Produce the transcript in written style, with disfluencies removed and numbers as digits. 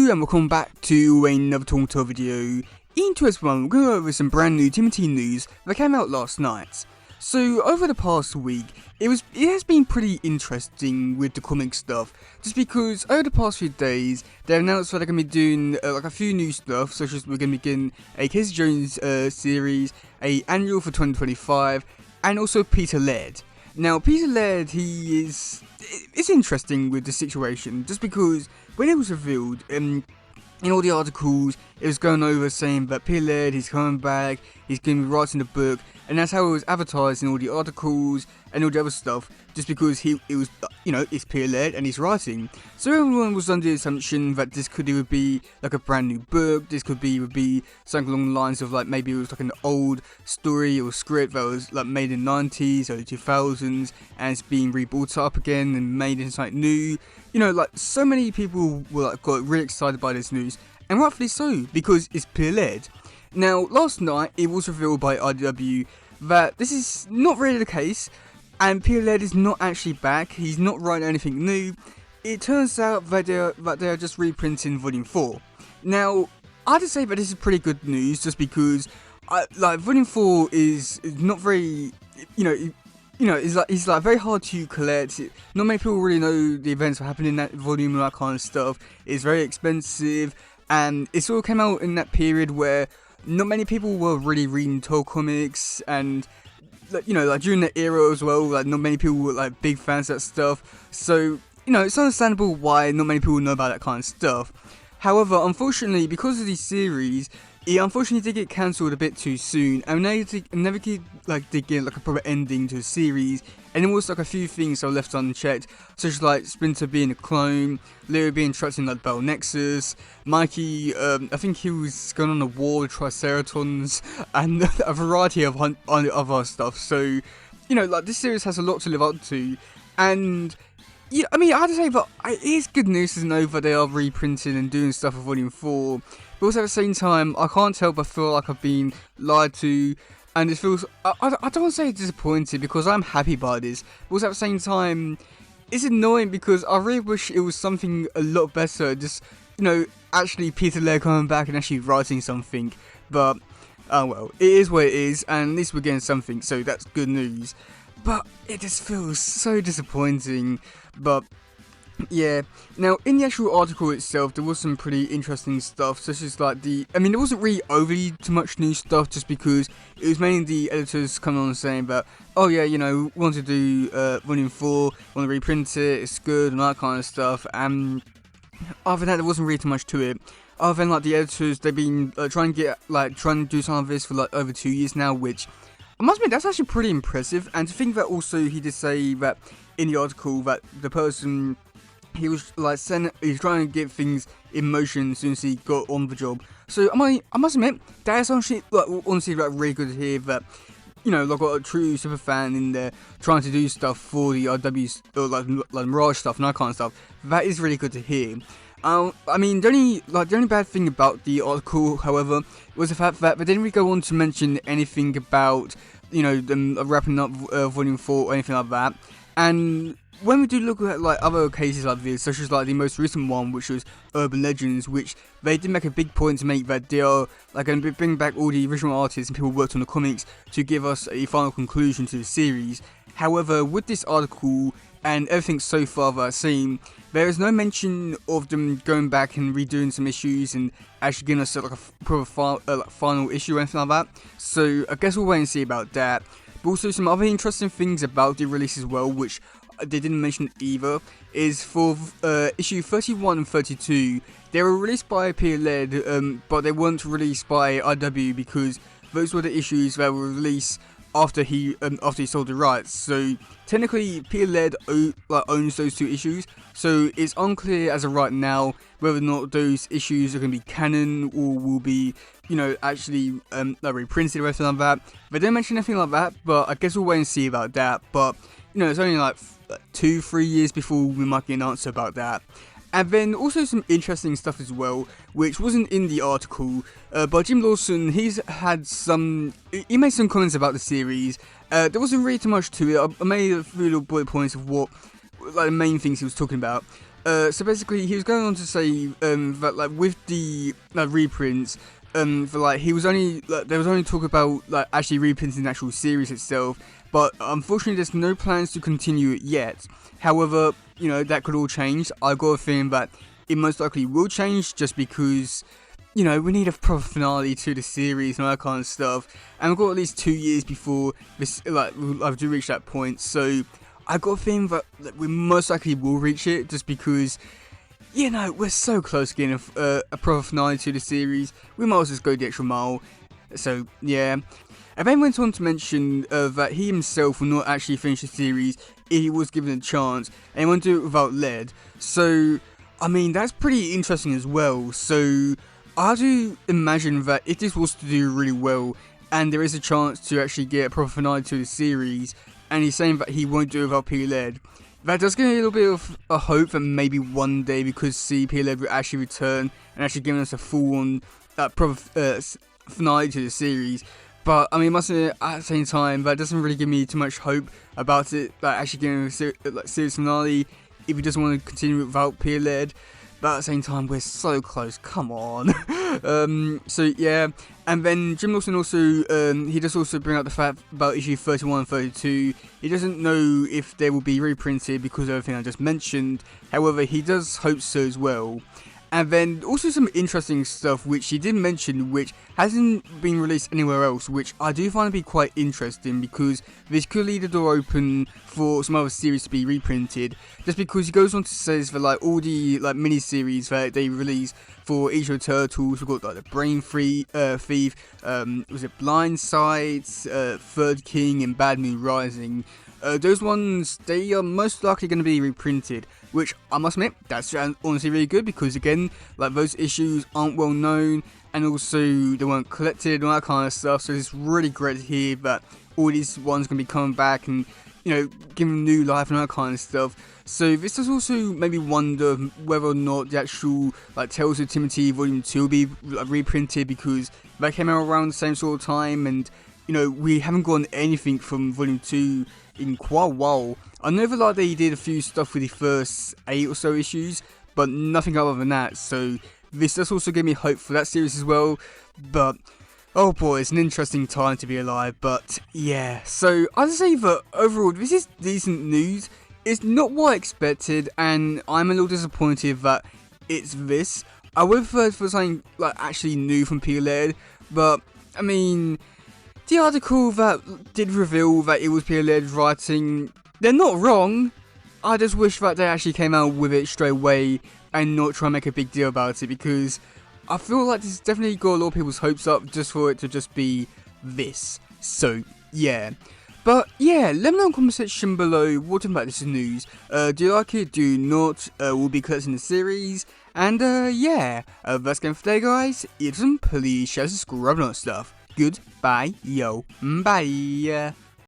and welcome back to another Toronto video. In today's one, we're going to go over some brand new Timothy news that came out last night. So over the past week, it has been pretty interesting with the comic stuff, just because over the past few days, they announced that they're going to be doing like a few new stuff, such as we're going to be getting a Casey Jones series, a annual for 2025, and also Peter Laird. Now, Peter Laird, it's interesting with the situation, just because when it was revealed, in all the articles, it was going over saying that Peter Laird, he's coming back, he's going to be writing the book, and that's how it was advertised in all the articles and all the other stuff, just because it's Peter Laird and he's writing. So everyone was under the assumption that this could either be like a brand new book, this would be something along the lines of like maybe it was like an old story or script that was like made in the 90s or the 2000s and it's being rebrought up again and made into something new. You know, like so many people were got really excited by this news, and rightfully so, because it's Peter Laird. Now, last night it was revealed by IDW that this is not really the case, and Peter Laird is not actually back. He's not writing anything new. It turns out that they are just reprinting Volume 4. Now, I have to say that this is pretty good news, just because Volume 4 is not very, it's very hard to collect. Not many people really know the events that happened in that volume and that kind of stuff. It's very expensive, and it sort of came out in that period where not many people were really reading Toy comics, and during that era as well, not many people were big fans of that stuff. So it's understandable why not many people know about that kind of stuff. However, unfortunately, because of these series, it unfortunately did get cancelled a bit too soon, and never did get a proper ending to the series. And there was a few things that were left unchecked, such as Splinter being a clone, Leo being trapped in Battle Nexus, Mikey, I think he was going on a war with Triceratons, and a variety of other stuff. So, this series has a lot to live up to, and yeah, I have to say that it is good news to know that they are reprinting and doing stuff for Volume 4, but also at the same time, I can't help but feel like I've been lied to, and it feels, I don't want to say disappointed, because I'm happy by this, but also at the same time, it's annoying because I really wish it was something a lot better, just, actually Peter Laird coming back and actually writing something, but, oh well, it is what it is, and at least we're getting something, so that's good news. But it just feels so disappointing. But yeah, now in the actual article itself, there was some pretty interesting stuff, such as there wasn't really overly too much new stuff, just because it was mainly the editors coming on and saying that, oh yeah, we want to do Volume 4, want to reprint it, it's good, and that kind of stuff. And other than that, there wasn't really too much to it. Other than the editors, they've been trying to do some of this for over 2 years now, which I must admit, that's actually pretty impressive. And to think that also he did say that in the article that the person, he was he's trying to get things in motion as soon as he got on the job. So I must admit, that is honestly really good to hear that, got a true super fan in there trying to do stuff for the RWs, or Mirage stuff and that kind of stuff. That is really good to hear. The only bad thing about the article, however, was the fact that they didn't really go on to mention anything about, them wrapping up Volume 4 or anything like that. And when we do look at other cases like this, such as the most recent one, which was Urban Legends, which they did make a big point to make that they are going to bring back all the original artists and people who worked on the comics to give us a final conclusion to the series. However, with this article and everything so far that I've seen, there is no mention of them going back and redoing some issues and actually giving us a proper final issue or anything like that. So I guess we'll wait and see about that. But also some other interesting things about the release as well, which they didn't mention either, is for issue 31 and 32. They were released by Peter Laird, but they weren't released by IW because those were the issues that were released after he sold the rights. So technically Peter Laird owns those two issues, so it's unclear as of right now whether or not those issues are going to be canon or will be actually reprinted or anything like that. They don't mention anything like that, but I guess we'll wait and see about that. But it's only 2-3 years before we might get an answer about that. And then also some interesting stuff as well, which wasn't in the article, but Jim Lawson, he made some comments about the series. There wasn't really too much to it. I made a few little bullet points of what the main things he was talking about. So basically, he was going on to say that like with the reprints, for like he was only there was only talk about like actually reprinting the actual series itself, but unfortunately, there's no plans to continue it yet. However, that could all change. I got a feeling that it most likely will change just because. We need a proper finale to the series and all that kind of stuff. And we've got at least 2 years before this, we'll have to reach that point. So, I got a feeling that we most likely will reach it just because, we're so close to getting a proper finale to the series. We might as well just go the extra mile. So, yeah. And then went on to mention that he himself will not actually finish the series if he was given a chance. And he won't do it without lead. So, I mean, that's pretty interesting as well. So, I do imagine that if this was to do really well, and there is a chance to actually get a proper finale to the series, and he's saying that he won't do it without P-Led, that does give me a little bit of a hope that maybe one day we could see P-Led will actually return and actually giving us a full-on proper finale to the series. But I mean, must admit, at the same time, that doesn't really give me too much hope about it, like actually getting a series finale if he doesn't want to continue it without P-Led. But at the same time, we're so close, come on. So yeah, and then Jim Lawson also, he does also bring up the fact about issue 31 and 32. He doesn't know if they will be reprinted because of everything I just mentioned. However, he does hope so as well. And then also some interesting stuff which he did mention, which hasn't been released anywhere else, which I do find to be quite interesting because this could leave the door open for some other series to be reprinted. Just because he goes on to say that like all the like mini series that they release for each of the Turtles, we've got like the Brain Thief, was it Blindsides, Third King, and Bad Moon Rising. Those ones, they are most likely going to be reprinted, which I must admit, that's honestly really good because again, like those issues aren't well known and also they weren't collected and all that kind of stuff, so it's really great to hear that all these ones going to be coming back and, giving new life and all that kind of stuff. So this does also maybe wonder whether or not the actual like Tales of Timothy Volume 2 will be reprinted because they came out around the same sort of time and, we haven't gotten anything from Volume 2 in quite a while. I know that like they did a few stuff with the first 8 or so issues, but nothing other than that, so this does also give me hope for that series as well. But oh boy, it's an interesting time to be alive. But yeah, so I'd say that overall this is decent news. It's not what I expected, and I'm a little disappointed that it's this. I would have preferred for something like actually new from P-Led, but I mean, the article that did reveal that it was P-Led writing, they're not wrong. I just wish that they actually came out with it straight away and not try and make a big deal about it, because I feel like this definitely got a lot of people's hopes up just for it to just be this. So yeah. But yeah, let me know in the comment section below what you think about this news. Do you like it? Do you not? We'll be collecting the series. And yeah, that's going for today, guys. Please share, subscribe, and all that stuff. Goodbye, yo, bye.